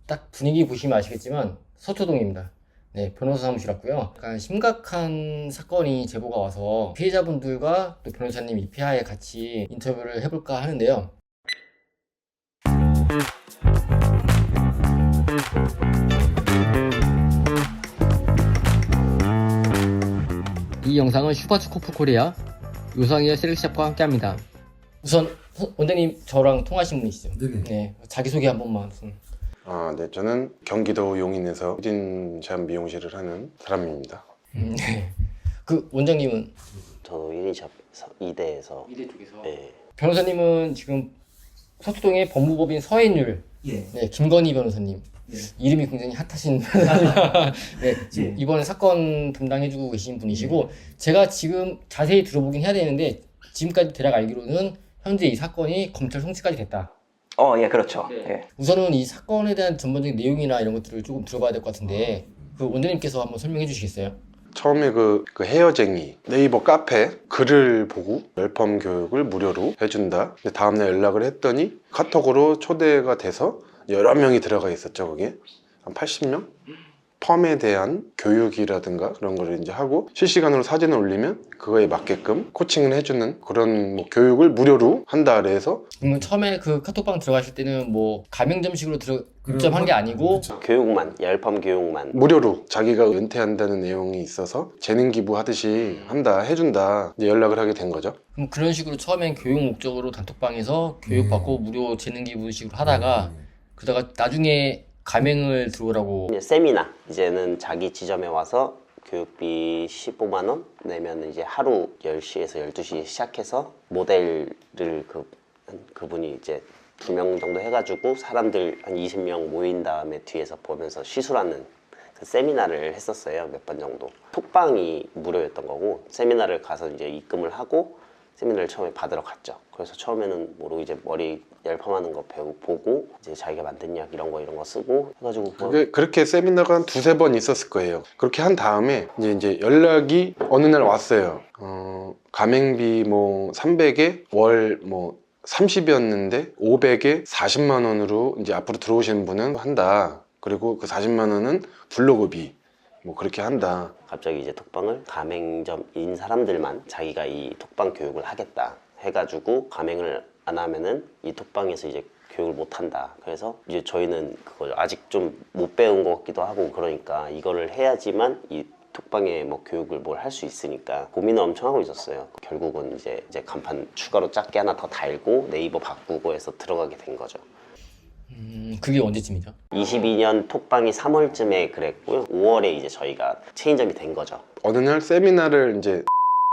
딱 분위기 보시면 아시겠지만 서초동입니다. 네, 변호사 사무실 왔고요. 약간 심각한 사건이 제보가 와서 피해자분들과 또 변호사님 입회하에 같이 인터뷰를 해볼까 하는데요. 이 영상은 슈퍼츠코프 코리아 요상이어 셀렉샵과 함께합니다. 우선 원장님 저랑 통하신 분이시죠? 네네. 네, 자기소개 한 번만. 네, 저는 경기도 용인에서 1인 제한 미용실을 하는 사람입니다. 네. 그 원장님은 저도 1인샵 2대에서 미대 쪽에서. 네. 변호사님은 지금 서초동의 법무법인 서해율, 예. 네, 김건희 변호사님. 네. 이름이 굉장히 핫하신 변호사입니다. 네, 지금 예. 이번에 사건 담당해주고 계신 분이시고, 제가 지금 자세히 들어보긴 해야 되는데, 지금까지 대략 알기로는 현재 이 사건이 검찰 송치까지 됐다. 예, 그렇죠. 네. 예. 우선은 이 사건에 대한 전반적인 내용이나 이런 것들을 조금 들어봐야 될 것 같은데, 그 원장님께서 한번 설명해 주시겠어요? 처음에 그 헤어쟁이 네이버 카페 글을 보고 웰펌 교육을 무료로 해준다. 근데 다음날 연락을 했더니 카톡으로 초대가 돼서 여러 명이 들어가 있었죠. 거기에 한 80명? 펌에 대한 교육이라든가 그런 거를 이제 하고 실시간으로 사진을 올리면 그거에 맞게끔 코칭을 해주는 그런 뭐 교육을 무료로 한다 그래서 그러면 처음에 그 카톡방 들어가실 때는 뭐 가맹점식으로 입점한 게 아니고, 교육만, 열펌 교육만. 무료로 자기가 은퇴한다는 내용이 있어서 재능 기부하듯이 한다 해준다 이제 연락을 하게 된 거죠. 그럼 그런 식으로 처음엔 교육 목적으로 단톡방에서 교육받고 무료 재능 기부식으로 하다가 그러다가 나중에 가맹을 들어오라고. 이제 세미나, 이제는 자기 지점에 와서 교육비 15만 원 내면 이제 하루 10시에서 12시 시작해서 모델을 그분이 이제 2명 정도 해가지고 사람들 한 20명 모인 다음에 뒤에서 보면서 시술하는 그 세미나를 했었어요. 몇 번 정도. 톡방이 무료였던 거고 세미나를 가서 이제 입금을 하고 세미나를 처음에 받으러 갔죠. 그래서 처음에는 모르고 이제 머리 열펌하는 거 보고 이제 자기가 만든 약 이런 거 쓰고 해가지고 그렇게 세미나가 한 두세 번 있었을 거예요. 그렇게 한 다음에 이제 연락이 어느 날 왔어요. 가맹비 뭐 300에 월 뭐 30이었는데 500에 40만 원으로 이제 앞으로 들어오시는 분은 한다. 그리고 그 40만 원은 블로그비 뭐 그렇게 한다. 갑자기 이제 톡방을 가맹점인 사람들만 자기가 이 톡방 교육을 하겠다 해가지고 가맹을 안 하면은 이 톡방에서 이제 교육을 못 한다. 그래서 이제 저희는 그거 아직 좀 못 배운 것 같기도 하고 그러니까 이거를 해야지만 이 톡방에 뭐 교육을 뭘 할 수 있으니까 고민을 엄청 하고 있었어요. 결국은 이제 간판 추가로 작게 하나 더 달고 네이버 바꾸고 해서 들어가게 된 거죠. 그게 언제쯤이죠? 22년 톡방이 3월쯤에 그랬고요. 5월에 이제 저희가 체인점이 된 거죠. 어느 날 세미나를 이제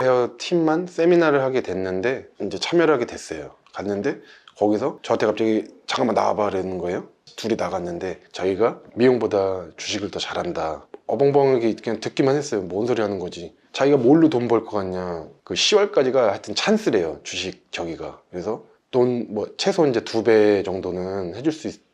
헤어 팀만 세미나를 하게 됐는데 이제 참여를 하게 됐어요. 갔는데 거기서 저한테 갑자기 잠깐만 나와봐 그러는 거예요. 둘이 나갔는데 자기가 미용보다 주식을 더 잘한다. 어벙벙하게 그냥 듣기만 했어요. 뭔 소리 하는 거지. 자기가 뭘로 돈 벌 것 같냐. 그 10월까지가 하여튼 찬스래요. 주식 저기가. 그래서 돈 뭐 최소 이제 2배 정도는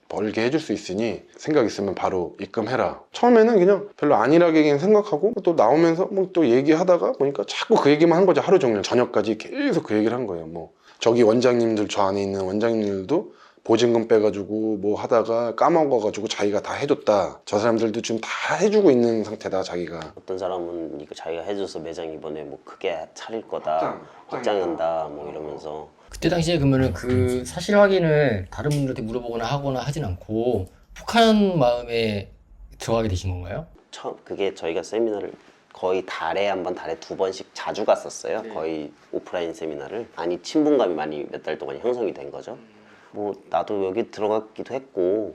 벌게 해줄 수 있으니 생각 있으면 바로 입금해라. 처음에는 그냥 별로 안일하게 생각하고 또 나오면서 뭐 또 얘기하다가 보니까 자꾸 그 얘기만 한 거죠. 하루 종일 저녁까지 계속 그 얘기를 한 거예요. 뭐 저기 원장님들 저 안에 있는 원장님들도 보증금 빼가지고 뭐 하다가 까먹어가지고 자기가 다 해줬다. 저 사람들도 지금 다 해주고 있는 상태다 자기가. 어떤 사람은 이거 자기가 해줘서 매장 이번에 뭐 크게 차릴 거다, 확장한다 뭐 이러면서. 그때 당시에 그러면은 그 사실 확인을 다른 분들한테 물어보거나 하거나 하진 않고 혹한 마음에 들어가게 되신 건가요? 그게 저희가 세미나를 거의 달에 한 번, 달에 2번씩 자주 갔었어요. 거의 오프라인 세미나를. 많이 친분감이 많이 몇 달 동안 형성이 된 거죠. 뭐 나도 여기 들어갔기도 했고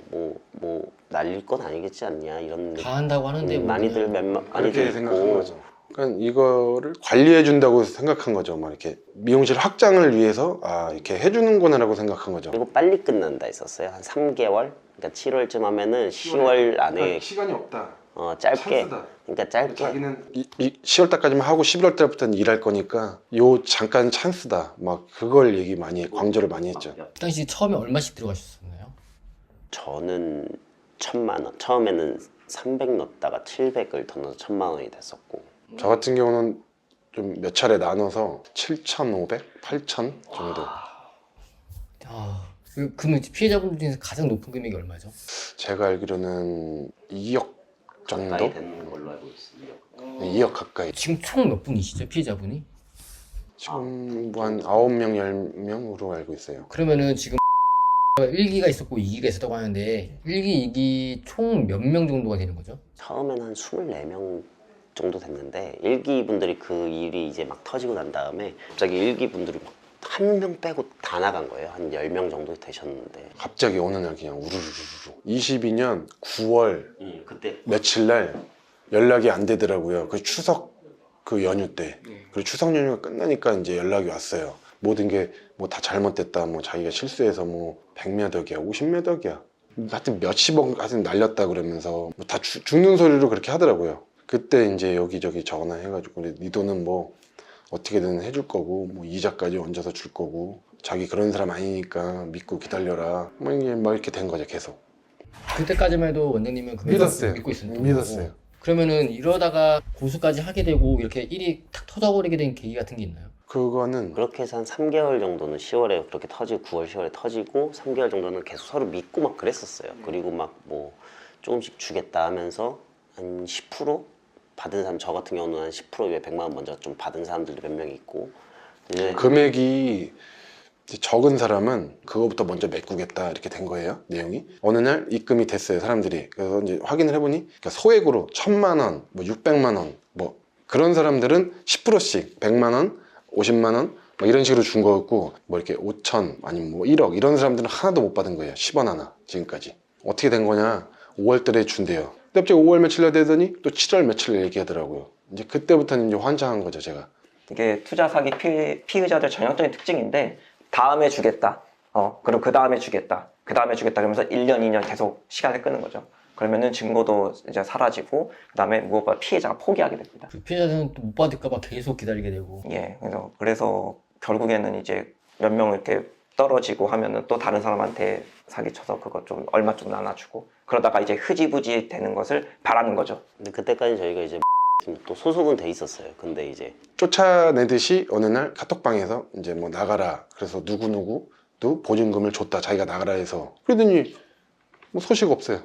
뭐 날릴 건 아니겠지 않냐 이런 다 한다고 하는데 많이들 보면은 그렇게 많이들 생각한 있고. 거죠. 그러니까 이거를 관리해 준다고 생각한 거죠. 막 이렇게 미용실 확장을 위해서 이렇게 해주는구나라고 생각한 거죠. 그리고 빨리 끝난다 했었어요. 한 3개월. 그러니까 7월쯤 하면은 10월 안에 시간이 없다. 짧게. 찬스다. 그러니까 짧게. 자기는 이 10월 달까지만 하고 11월 달부터는 일할 거니까 요 잠깐 찬스다. 막 그걸 얘기 많이 강조를 많이 했죠. 그 당시 처음에 얼마씩 들어가셨었나요? 저는 1,000만 원. 처음에는 300 넣었다가 700을 더 넣어서 1,000만 원이 됐었고. 저 같은 경우는 좀 몇 차례 나눠서 7,500, 8,000 정도. 그러면 피해자분들 중에서 가장 높은 금액이 얼마죠? 제가 알기로는 2억 정도? 가까이 되는 걸로 알고 있습니다. 2억 가까이. 지금 총 몇 분이시죠, 피해자분이? 지금 뭐 한 9명, 10명으로 알고 있어요. 그러면은 지금 1기가 있었고 2기가 있었다고 하는데 1기, 2기 총 몇 명 정도가 되는 거죠? 처음에는 한 24명 정도 됐는데 1기 분들이 그 일이 이제 막 터지고 난 다음에 갑자기 1기 분들이 막 한 명 빼고 다 나간 거예요. 한 10명 정도 되셨는데 갑자기 어느 날 그냥 우르르르 22년 9월 그때 며칠 날 연락이 안 되더라고요. 그 추석 그 연휴 때. 그리고 추석 연휴가 끝나니까 이제 연락이 왔어요. 모든 게 뭐 다 잘못됐다. 뭐 자기가 실수해서 뭐 100몇 억이야, 50몇 억이야. 하여튼 몇십억 하여튼 날렸다 그러면서 뭐 다 죽는 소리로 그렇게 하더라고요. 그때 이제 여기저기 전화해가지고 네 돈은 뭐 어떻게든 해줄 거고 뭐 이자까지 얹어서 줄 거고 자기 그런 사람 아니니까 믿고 기다려라. 뭐 이게 막 이렇게 된 거죠 계속. 그때까지만 해도 원장님은 그 믿었어요. 믿고 있었던 믿었어요. 거고. 그러면은 이러다가 고수까지 하게 되고 이렇게 일이 탁 터져버리게 된 계기 같은 게 있나요? 그거는 그렇게 해서 한 3개월 정도는 10월에 그렇게 터지고 9월, 10월에 터지고 3개월 정도는 계속 서로 믿고 막 그랬었어요. 그리고 막 뭐 조금씩 주겠다 하면서 한 10% 받은 사람, 저 같은 경우는 한 10% 외에 100만 원 먼저 좀 받은 사람들도 몇 명 있고 이제 금액이 이제 적은 사람은 그거부터 먼저 메꾸겠다 이렇게 된 거예요. 내용이 어느 날 입금이 됐어요. 사람들이. 그래서 이제 확인을 해보니 그러니까 소액으로 1,000만 원, 뭐 600만 원, 뭐 그런 사람들은 10%씩 100만 원, 50만 원 뭐 이런 식으로 준 거였고 뭐 이렇게 5천 아니면 뭐 1억 이런 사람들은 하나도 못 받은 거예요. 10원 하나 지금까지. 어떻게 된 거냐? 5월 달에 준대요. 근데 갑자기 5월 며칠 날 되더니 또 7월 며칠 얘기하더라고요. 이제 그때부터는 이제 환장한 거죠, 제가. 이게 투자 사기 피의자들 전형적인 특징인데 다음에 주겠다. 그럼 그 다음에 주겠다. 그 다음에 주겠다. 그러면서 1년, 2년 계속 시간을 끄는 거죠. 그러면은 증거도 이제 사라지고 그 다음에 무엇보다 피해자가 포기하게 됩니다. 그 피해자는 또 못 받을까봐 계속 기다리게 되고. 예, 그래서 결국에는 이제 몇 명 이렇게 떨어지고 하면은 또 다른 사람한테 사기쳐서 그거 좀 얼마 좀 나눠주고 그러다가 이제 흐지부지 되는 것을 바라는 거죠. 근데 그때까지 저희가 이제 또 소속은 돼 있었어요. 근데 이제 쫓아내듯이 어느 날 카톡방에서 이제 뭐 나가라. 그래서 누구누구도 보증금을 줬다. 자기가 나가라 해서. 그러더니 뭐 소식 없어요.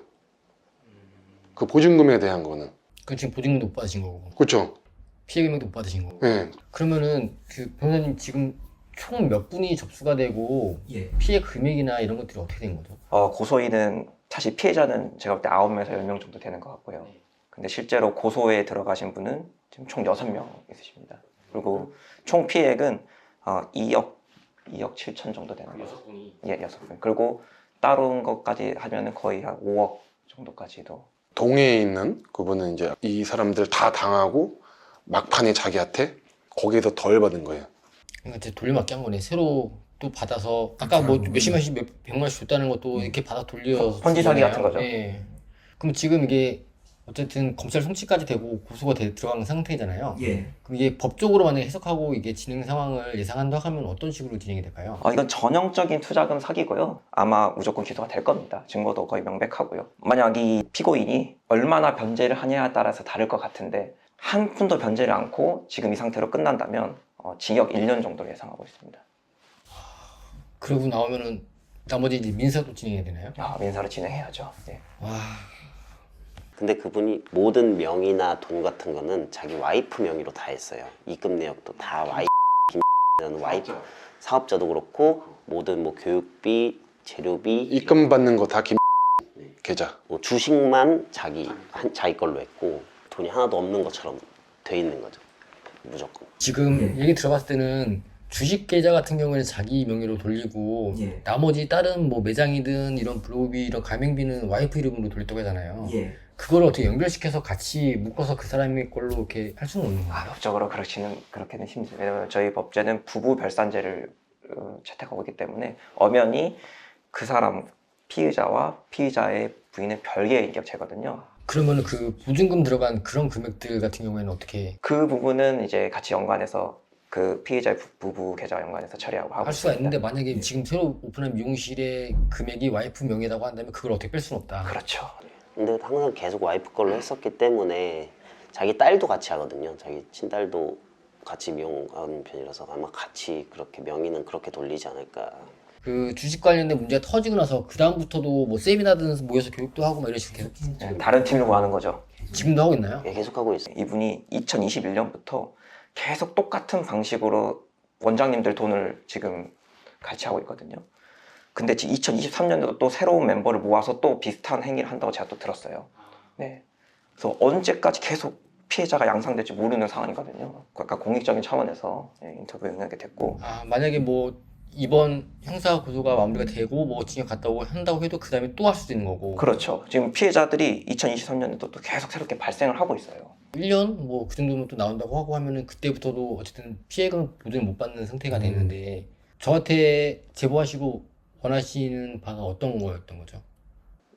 그 보증금에 대한 거는. 그럼 지금 보증금도 못 받으신 거고 그렇죠? 피해 금액도 못 받으신 거고. 네. 그러면은 그 변호사님 지금 총 몇 분이 접수가 되고 피해 금액이나 이런 것들이 어떻게 된 거죠? 고소인은 사실 피해자는 제가 볼 때 9명에서 10명 정도 되는 것 같고요. 근데 실제로 고소에 들어가신 분은 지금 총 6명 있으십니다. 그리고 총 피해액은 2억 7천 정도 되는 거죠. 6분이. 예, 6분. 그리고 따른 것까지 하면은 거의 한 5억 정도까지도. 동해에 있는 그분은 이제 이 사람들 다 당하고 막판에 자기한테 거기에서 덜 받은 거예요. 그러니까 이제 돌려막기 한 거네. 새로 또 받아서 아까 뭐 몇십만씩 백만씩 줬다는 것도 이렇게 받아 돌려 펀지 사기 같은 거죠. 예. 그럼 지금 이게 어쨌든 검찰 송치까지 되고 고소가 들어간 상태잖아요. 예. 그럼 이게 법적으로 만약에 해석하고 이게 진행 상황을 예상한다 하면 어떤 식으로 진행이 될까요? 이건 전형적인 투자금 사기고요. 아마 무조건 기소가 될 겁니다. 증거도 거의 명백하고요. 만약 이 피고인이 얼마나 변제를 하냐에 따라서 다를 것 같은데 한 푼도 변제를 않고 지금 이 상태로 끝난다면 징역 1년 정도를 예상하고 있습니다. 그러고 나오면은 나머지 이제 민사도 진행해야 되나요? 민사로 진행해야죠. 예. 와. 근데 그분이 모든 명의나 돈 같은 거는 자기 와이프 명의로 다 했어요. 입금 내역도 다 와이프, 김 와이프, 사업자도 그렇고 모든 뭐 교육비, 재료비, 입금 받는 거 다 김 계좌. 뭐 주식만 자기 걸로 했고 돈이 하나도 없는 것처럼 돼 있는 거죠. 무조건. 지금 얘기 들어봤을 때는 주식 계좌 같은 경우에는 자기 명의로 돌리고 나머지 다른 뭐 매장이든 이런 블로그비 이런 가맹비는 와이프 이름으로 돌렸다고 하잖아요. 그거를 어떻게 연결시켜서 같이 묶어서 그 사람의 걸로 이렇게 할 수는 없는 거예요. 법적으로 그렇게는 힘들어요. 왜냐면 저희 법제는 부부 별산제를 채택하고 있기 때문에 엄연히 그 사람 피의자와 피의자의 부인은 별개의 인격체거든요. 그러면은 그 보증금 들어간 그런 금액들 같은 경우에는 어떻게 그 부분은 이제 같이 연관해서 그 피의자의 부부 계좌 연관해서 처리하고 하고 할 수가 있습니다. 있는데 만약에 지금 새로 오픈한 미용실의 금액이 와이프 명의라고 한다면 그걸 어떻게 뺄 수는 없다. 그렇죠. 근데 항상 계속 와이프 걸로 했었기 때문에 자기 딸도 같이 하거든요. 자기 친딸도 같이 미용하는 편이라서 아마 같이 그렇게 명의는 그렇게 돌리지 않을까. 그 주식 관련된 문제가 터지고 나서 그 다음부터도 뭐 세미나든 모여서 교육도 하고 막 이런 식으로 계속 네, 다른 팀으로 가는 거죠. 지금도 하고 있나요? 예, 계속 하고 있어요. 이분이 2021년부터 계속 똑같은 방식으로 원장님들 돈을 지금 같이 하고 있거든요. 근데 지금 2023년에도 또 새로운 멤버를 모아서 또 비슷한 행위를 한다고 제가 또 들었어요. 네. 그래서 언제까지 계속 피해자가 양상될지 모르는 상황이거든요. 약간 공익적인 차원에서 인터뷰에 응하게 됐고. 아, 만약에 뭐 이번 형사 고소가 마무리가 되고 뭐 징역 갔다 오고 한다고 해도 그 다음에 또 할 수도 있는 거고. 그렇죠. 지금 피해자들이 2023년에도 또 계속 새롭게 발생을 하고 있어요. 1년 뭐 그 정도면 또 나온다고 하고 하면은 그때부터도 어쨌든 피해금 보전을 못 받는 상태가 되는데 저한테 제보하시고 원하시는 바가 어떤 거였던 거죠?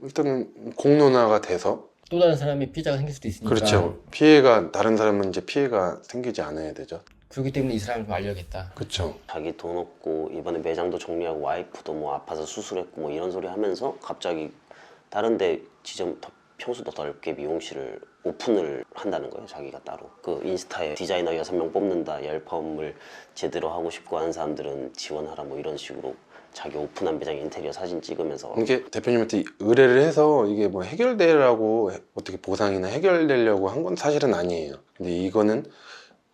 일단은 공론화가 돼서 또 다른 사람이 피해자가 생길 수도 있으니까. 그렇죠. 피해가 다른 사람은 이제 피해가 생기지 않아야 되죠. 그렇기 때문에 이 사람을 좀 알려야겠다. 그렇죠. 자기 돈 없고 이번에 매장도 정리하고 와이프도 뭐 아파서 수술했고 뭐 이런 소리 하면서 갑자기 다른데 지점 더 평수 더 넓게 미용실을 오픈을 한다는 거예요. 자기가 따로 그 인스타에 디자이너 6명 뽑는다, 열펌을 제대로 하고 싶고 하는 사람들은 지원하라 뭐 이런 식으로 자기 오픈한 매장 인테리어 사진 찍으면서 이게 대표님한테 의뢰를 해서 이게 뭐 해결되라고 어떻게 보상이나 해결되려고 한 건 사실은 아니에요. 근데 이거는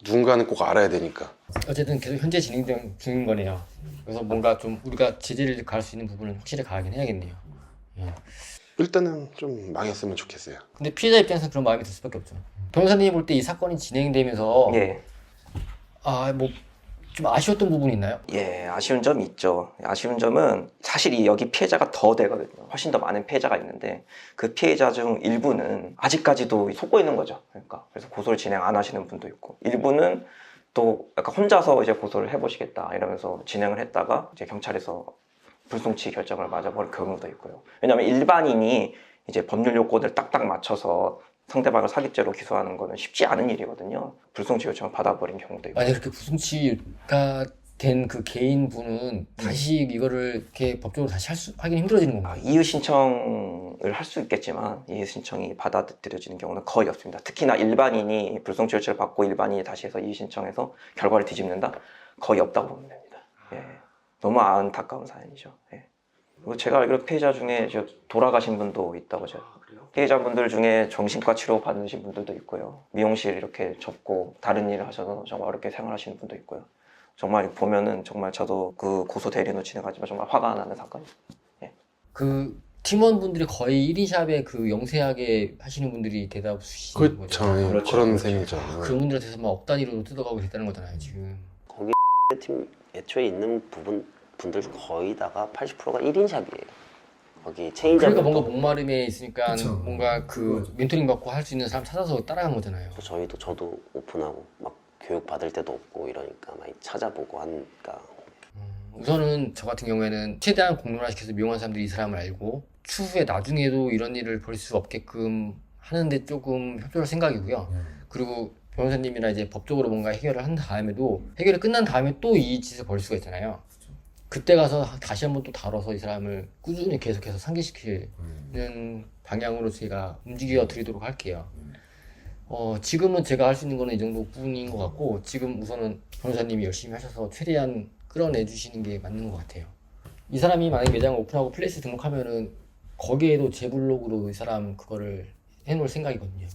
누군가는 꼭 알아야 되니까. 어쨌든 계속 현재 진행 중인 거네요. 그래서 뭔가 좀 우리가 제재를 가할 수 있는 부분은 확실히 가하긴 해야겠네요. 예. 일단은 좀 망했으면 좋겠어요. 근데 피해자 입장에서는 그런 마음이 들 수밖에 없죠. 변호사님이 볼 때 이 사건이 진행되면서 예. 아, 뭐 좀 아쉬웠던 부분이 있나요? 예, 아쉬운 점이 있죠. 아쉬운 점은 사실 이 여기 피해자가 더 되거든요. 훨씬 더 많은 피해자가 있는데 그 피해자 중 일부는 아직까지도 속고 있는 거죠. 그러니까 그래서 고소를 진행 안 하시는 분도 있고 일부는 또 약간 혼자서 이제 고소를 해보시겠다 이러면서 진행을 했다가 이제 경찰에서 불송치 결정을 맞아버린 경우도 있고요. 왜냐하면 일반인이 이제 법률 요건을 딱딱 맞춰서 상대방을 사기죄로 기소하는 거는 쉽지 않은 일이거든요. 불송치 요청을 받아버린 경우도 있고. 만약 그렇게 부승치가 된 그 개인분은 다시 이거를 이렇게 법적으로 다시 하긴 힘들어지는 건가요? 이의 신청을 할 수 있겠지만 이의 신청이 받아들여지는 경우는 거의 없습니다. 특히나 일반인이 불송치 요청을 받고 일반인이 다시 해서 이의 신청해서 결과를 뒤집는다? 거의 없다고 보면 됩니다. 예. 너무 안타까운 사연이죠. 예. 그리고 제가 알기로 피해자 중에 돌아가신 분도 있다고 제가 피해자분들 중에 정신과 치료 받으신 분들도 있고요. 미용실 이렇게 접고 다른 일을 하셔서 정말 어렵게 생활하시는 분도 있고요. 정말 보면은 정말 저도 그 고소 대리인으로 진행하지만 정말 화가 나는 사건입니다. 예. 그 팀원분들이 거의 1인샵에 그 영세하게 하시는 분들이 대다수 주시는 그렇죠. 거죠. 예, 그런 셈이죠. 그런 분들한테서 막 억 단위로 뜯어가고 있다는 거잖아요, 지금. 거기 팀 애초에 있는 분들 거의 다가 80%가 1인샵이에요. 거기 체인점 그러니까 뭔가 목마름에 있으니까 뭔가 그 멘토링 받고 할 수 있는 사람 찾아서 따라간 거잖아요. 저도 오픈하고 막 교육 받을 때도 없고 이러니까 많이 찾아보고 하니까 우선은 저 같은 경우에는 최대한 공론화시켜서 미용한 사람들이 이 사람을 알고 추후에 나중에도 이런 일을 벌일 수 없게끔 하는데 조금 협조할 생각이고요. 그리고 변호사님이나 이제 법적으로 뭔가 해결을 한 다음에도 해결이 끝난 다음에 또 이 짓을 벌일 수가 있잖아요. 그때 가서 다시 한번 또 다뤄서 이 사람을 꾸준히 계속해서 상기시키는 방향으로 제가 움직여 드리도록 할게요. 지금은 제가 할 수 있는 거는 이 정도뿐인 것 같고 지금 우선은 변호사님이 열심히 하셔서 최대한 끌어내 주시는 게 맞는 것 같아요. 이 사람이 만약에 매장을 오픈하고 플레이스 등록하면은 거기에도 제 블로그로 이 사람 그거를 해놓을 생각이거든요.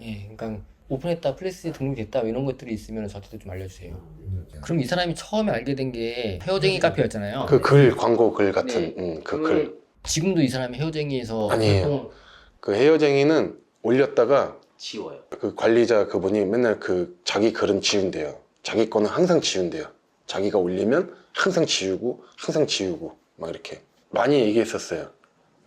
예, 그러니까 오픈했다, 플레이스에 등록됐다 이런 것들이 있으면 저한테도 좀 알려주세요. 그럼 이 사람이 처음에 알게 된 게 헤어쟁이 카페였잖아요. 그 글, 광고 글 같은 네. 그 글. 지금도 이 사람이 헤어쟁이에서 아니에요. 그 헤어쟁이는 올렸다가 지워요. 그 관리자 그분이 맨날 그 자기 글은 지운대요. 자기 거는 항상 지운대요. 자기가 올리면 항상 지우고 막 이렇게 많이 얘기했었어요.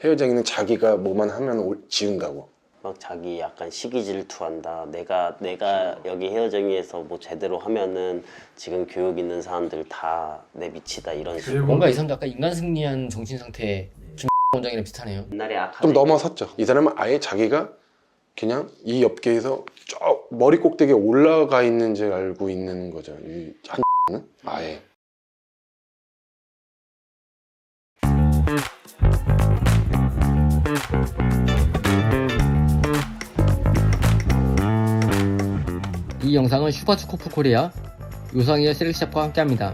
헤어쟁이는 자기가 뭐만 하면 지운다고. 막 자기 약간 시기 질투한다. 내가 여기 헤어쟁이에서 뭐 제대로 하면은 지금 교육 있는 사람들 다 내 밑이다 이런 식으로. 뭔가 이 사람도 약간 인간 승리한 정신 상태 김 원장이랑 비슷하네요. 옛날에 좀 넘어섰죠. 이 사람은 아예 자기가 그냥 이 업계에서 저 머리 꼭대기에 올라가 있는 줄 알고 있는 거죠. 이 한는 아예. 이 영상은 슈퍼츠코프 코리아 요상이의 셀렉샵과 함께합니다.